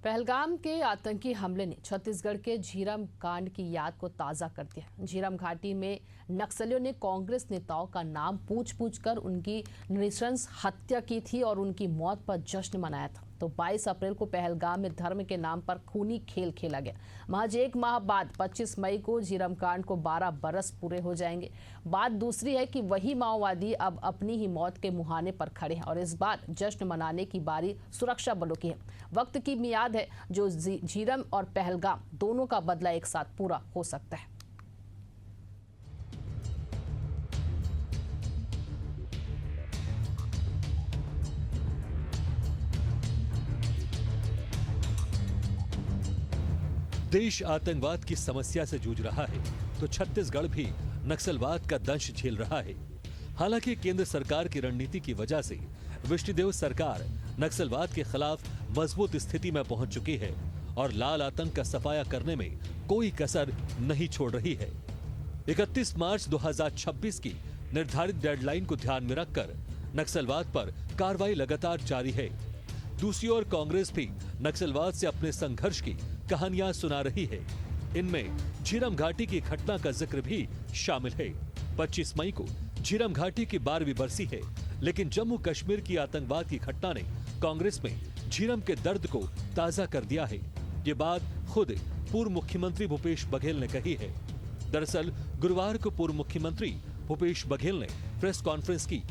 पहलगाम के आतंकी हमले ने छत्तीसगढ़ के झीरम कांड की याद को ताज़ा कर दिया। झीरम घाटी में नक्सलियों ने कांग्रेस नेताओं का नाम पूछ कर उनकी नृशंस हत्या की थी और उनकी मौत पर जश्न मनाया था। तो 22 अप्रैल को पहलगाम में धर्म के नाम पर खूनी खेल खेला गया। महज एक माह बाद 25 मई को झीरम कांड को 12 बरस पूरे हो जाएंगे। बात दूसरी है कि वही माओवादी अब अपनी ही मौत के मुहाने पर खड़े हैं और इस बार जश्न मनाने की बारी सुरक्षा बलों की है। वक्त की मियाद है जो झीरम और पहलगाम दोनों का बदला एक साथ पूरा हो सकता है। देश आतंकवाद की समस्या से जूझ रहा है तो छत्तीसगढ़ भी नक्सलवाद का दंश झेल रहा है। हालांकि केंद्र सरकार की रणनीति की वजह से विष्णुदेव सरकार नक्सलवाद के खिलाफ मजबूत स्थिति में पहुंच चुकी है और लाल आतंक का सफाया करने में कोई कसर नहीं छोड़ रही है। 31 मार्च 2026 की निर्धारित डेडलाइन को ध्यान में रखकर नक्सलवाद पर कार्रवाई लगातार जारी है। दूसरी ओर कांग्रेस भी नक्सलवाद से अपने संघर्ष की कहानियां सुना रही है। इनमें झीरम घाटी की घटना का जिक्र भी शामिल है। 25 मई को झीरम घाटी की 12वीं बरसी है, लेकिन जम्मू कश्मीर की आतंकवाद की घटना ने कांग्रेस में झीरम के दर्द को ताजा कर दिया है। ये बात खुद पूर्व मुख्यमंत्री भूपेश बघेल ने कही है। दरअसल गुरुवार को पूर्व मुख्यमंत्री भूपेश बघेल ने प्रेस कॉन्फ्रेंस की।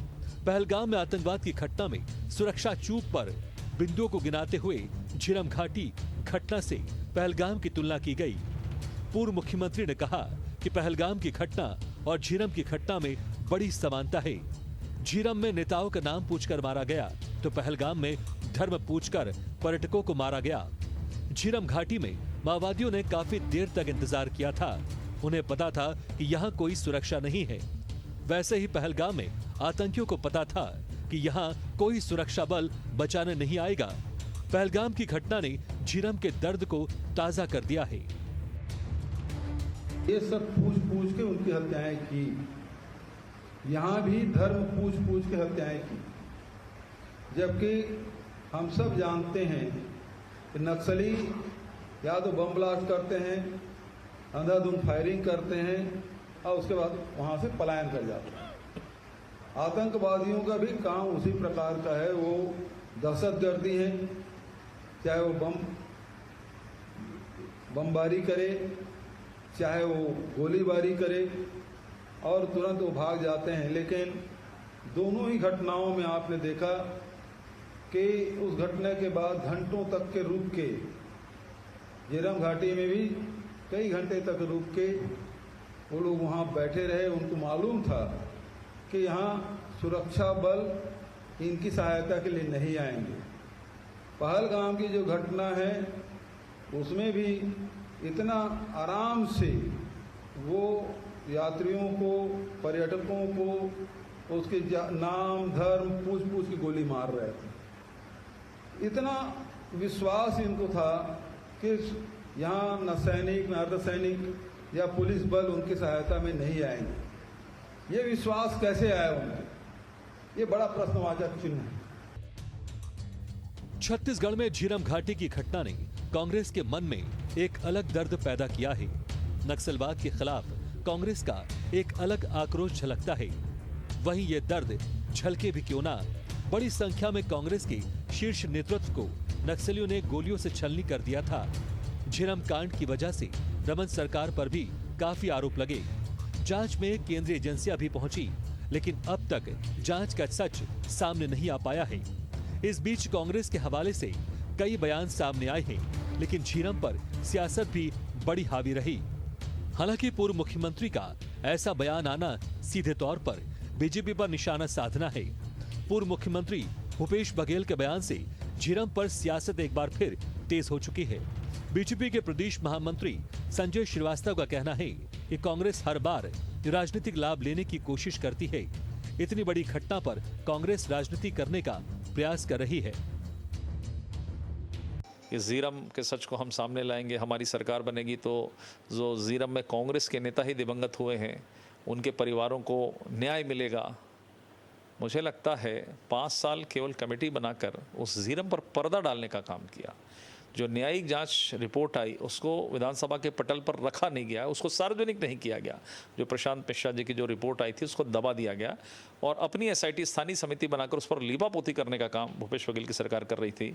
पहलगाम में आतंकवाद की घटना में सुरक्षा चूक पर बिंदुओं को गिनाते हुए झीरम घाटी घटना से पहलगाम की तुलना की गई। पूर्व मुख्यमंत्री ने कहा कि पहलगाम की घटना और झीरम की घटना में बड़ी समानता है। झीरम में नेताओं का नाम पूछकर मारा गया तो पहलगाम में धर्म पूछकर पर्यटकों को मारा गया। झीरम घाटी में माओवादियों ने काफी देर तक इंतजार किया था। उन्हें पता था कि यहाँ कोई सुरक्षा नहीं है। वैसे ही पहलगाम में आतंकियों को पता था कि यहाँ कोई सुरक्षा बल बचाने नहीं आएगा। पहलगाम की घटना ने झीरम के दर्द को ताजा कर दिया है। ये सब पूछ के उनकी हत्याएं की। यहाँ भी धर्म पूछ के हत्याएं की, जबकि हम सब जानते हैं कि नक्सली या तो बम ब्लास्ट करते हैं, अंधाधुंध फायरिंग करते हैं और उसके बाद वहां से पलायन कर जाते हैं। आतंकवादियों का भी काम उसी प्रकार का है। वो दहशतगर्दी है, चाहे वो बमबारी करे, चाहे वो गोलीबारी करे और तुरंत वो भाग जाते हैं। लेकिन दोनों ही घटनाओं में आपने देखा कि उस घटना के बाद घंटों तक के रुक के, झीरम घाटी में भी कई घंटे तक रुक के वो लोग वहाँ बैठे रहे। उनको मालूम था कि यहाँ सुरक्षा बल इनकी सहायता के लिए नहीं आएंगे। पहलगाम की जो घटना है उसमें भी इतना आराम से वो यात्रियों को, पर्यटकों को उसके नाम धर्म पूछ के गोली मार रहे थे। इतना विश्वास इनको था कि यहाँ न सैनिक, न अर्धसैनिक या पुलिस बल उनकी सहायता में नहीं आएंगे। ये विश्वास कैसे आया उनको? ये बड़ा प्रश्नवाचक चिन्ह है। छत्तीसगढ़ में झीरम घाटी की घटना ने कांग्रेस के मन में एक अलग दर्द पैदा किया है। नक्सलवाद के खिलाफ कांग्रेस का एक अलग आक्रोश झलकता है। वहीं ये दर्द झलके भी क्यों ना, बड़ी संख्या में कांग्रेस के शीर्ष नेतृत्व को नक्सलियों ने गोलियों से छलनी कर दिया था। झीरम कांड की वजह से रमन सरकार पर भी काफी आरोप लगे। जांच में केंद्रीय एजेंसियां भी पहुंची, लेकिन अब तक जांच का सच सामने नहीं आ पाया है। इस बीच कांग्रेस के हवाले से कई बयान सामने आए हैं, लेकिन झीरम पर सियासत भी बड़ी हावी रही। हालांकि पूर्व मुख्यमंत्री का ऐसा बयान आना सीधे तौर पर बीजेपी पर निशाना साधना है। पूर्व मुख्यमंत्री भूपेश बघेल के बयान से झीरम पर सियासत एक बार फिर तेज हो चुकी है। बीजेपी के प्रदेश महामंत्री संजय श्रीवास्तव का कहना है कि कांग्रेस हर बार राजनीतिक लाभ लेने की कोशिश करती है। इतनी बड़ी घटना पर कांग्रेस राजनीति करने का प्रयास कर रही है। इस झीरम के सच को हम सामने लाएंगे। हमारी सरकार बनेगी तो जो झीरम में कांग्रेस के नेता ही दिवंगत हुए हैं उनके परिवारों को न्याय मिलेगा। मुझे लगता है 5 साल केवल कमेटी बनाकर उस झीरम पर पर्दा डालने का काम किया। जो न्यायिक जांच रिपोर्ट आई उसको विधानसभा के पटल पर रखा नहीं गया, उसको सार्वजनिक नहीं किया गया। जो प्रशांत मिश्रा जी की जो रिपोर्ट आई थी उसको दबा दिया गया और अपनी एसआईटी स्थानीय समिति बनाकर उस पर लीपापोती करने का काम भूपेश बघेल की सरकार कर रही थी,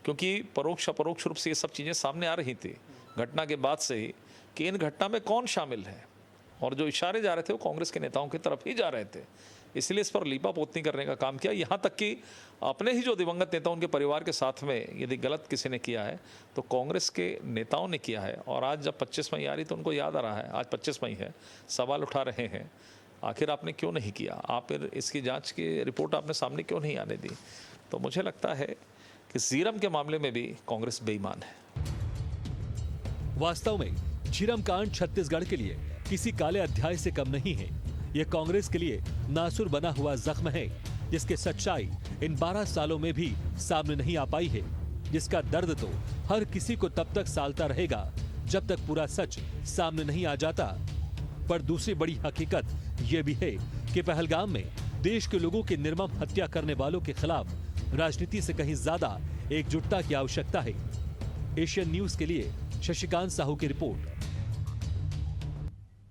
क्योंकि परोक्ष अपरोक्ष रूप से ये सब चीज़ें सामने आ रही थी घटना के बाद से ही कि इन घटना में कौन शामिल है, और जो इशारे जा रहे थे वो कांग्रेस के नेताओं की तरफ ही जा रहे थे। इसलिए इस पर लीपापोती करने का काम किया। यहाँ तक कि अपने ही जो दिवंगत नेता उनके परिवार के साथ में यदि गलत किसी ने किया है तो कांग्रेस के नेताओं ने किया है। और आज जब 25 मई आ रही तो उनको याद आ रहा है, आज 25 मई है, सवाल उठा रहे हैं आखिर आपने क्यों नहीं किया, आप फिर इसकी जांच की रिपोर्ट आपने सामने क्यों नहीं आने दी। तो मुझे लगता है कि झीरम के मामले में भी कांग्रेस बेईमान है। वास्तव में झीरम कांड छत्तीसगढ़ के लिए किसी काले अध्याय से कम नहीं है। ये कांग्रेस के लिए नासुर बना हुआ जख्म है, जिसकी सच्चाई इन 12 सालों में भी सामने नहीं आ पाई है, जिसका दर्द तो हर किसी को तब तक सालता रहेगा जब तक पूरा सच सामने नहीं आ जाता। पर दूसरी बड़ी हकीकत यह भी है कि पहलगाम में देश के लोगों की निर्मम हत्या करने वालों के खिलाफ राजनीति से कहीं ज्यादा एकजुटता की आवश्यकता है। एशियन न्यूज के लिए शशिकांत साहू की रिपोर्ट।